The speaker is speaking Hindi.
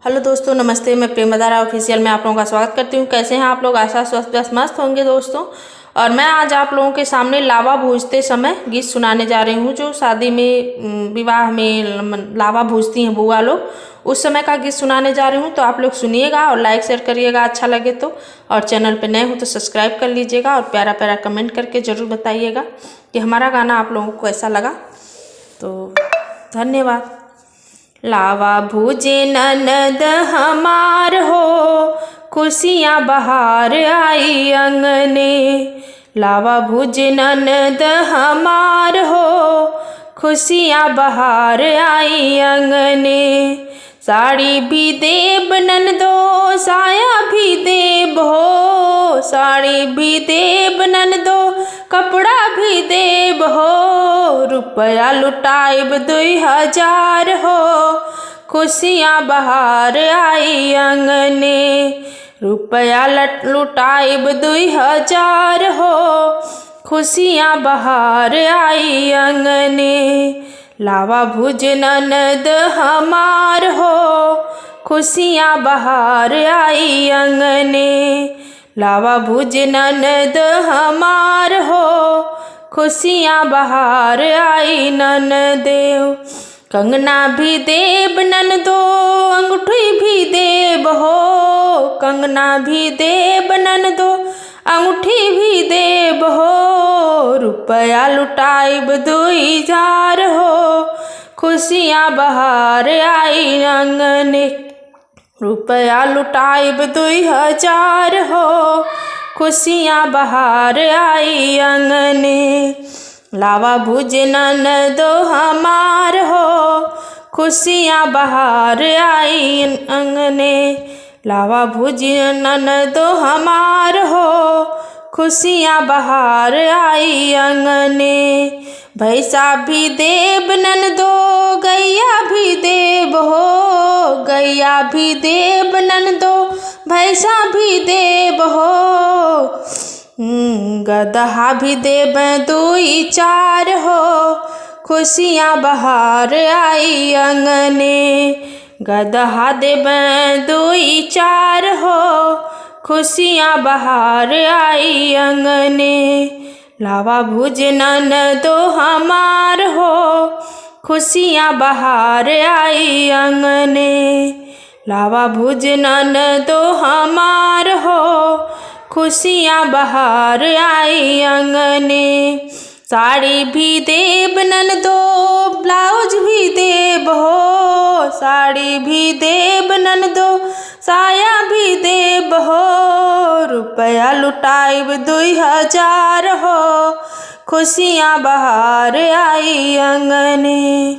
हेलो दोस्तों, नमस्ते। मैं प्रेमदारा ऑफिशियल में आप लोगों का स्वागत करती हूँ। कैसे हैं आप लोग? आशा स्वस्थ मस्त होंगे दोस्तों। और मैं आज आप लोगों के सामने लावा भूजते समय गीत सुनाने जा रही हूँ, जो शादी में विवाह में लावा भूजती हैं बुआ लोग, उस समय का गीत सुनाने जा रही हूँ। तो आप लोग सुनिएगा और लाइक शेयर करिएगा अच्छा लगे तो, और चैनल पर नए हो तो सब्सक्राइब कर लीजिएगा, और प्यारा प्यारा कमेंट करके ज़रूर बताइएगा कि हमारा गाना आप लोगों को कैसा लगा। तो धन्यवाद। लावा भूजे ननद हमार हो, खुशियाँ बहार आई अंगने। लावा भूजे ननद हमार हो, खुशियाँ बहार आई अंगने। साड़ी भी देब ननदो, साया भी देब हो। साड़ी भी देब ननदो, कपड़ा भी देब हो। रुपया लुटाइब 2000 हो, खुशियाँ बहार आई अंगने। रुपया लुटाइब 2000 हो, खुशियाँ बहार आई अंगने। लावा भुज ननद हमार हो, खुशियाँ बहार आई अंगने। लावा भुज ननद हमार हो, खुशियाँ बहार आई ननदेव। कंगना भी देब ननदो, अंगूठी भी देब हो। कंगना भी देब ननदो, अंगूठी भी देब हो। रुपया लुटाइब 2000 हो, खुशियाँ बहार आई अंगने। रुपया लुटाइब 2000 हो, खुशियाँ बहार आई अंगने। लावा भुज ननदो हमार हो, खुशियाँ बहार आई अंगने। लावा भुज ननदो हमार हो, खुशियाँ बहार आई अंगने। भैंसा भी देब ननदो, गैया भी देब हो। गैया भी देब ननदो, भैंसा भी देब हो। गदहा भी देब 2-4 हो, खुशियाँ बहार आई अंगने। गदहा देब 2-4 हो, खुशियाँ बहार आई अंगने। लावा भुज ननदो हमार हो, खुशियाँ बहार आई अंगने। लावा भुज ननदो हमार हो, खुशियाँ बहार आई अंगने। साड़ी भी देब ननदो, ब्लाउज भी देब हो। साड़ी भी देब ननदो, साया भी देब हो। रुपया लुटाइब 2000 हो, खुशियाँ बहार आई अंगने।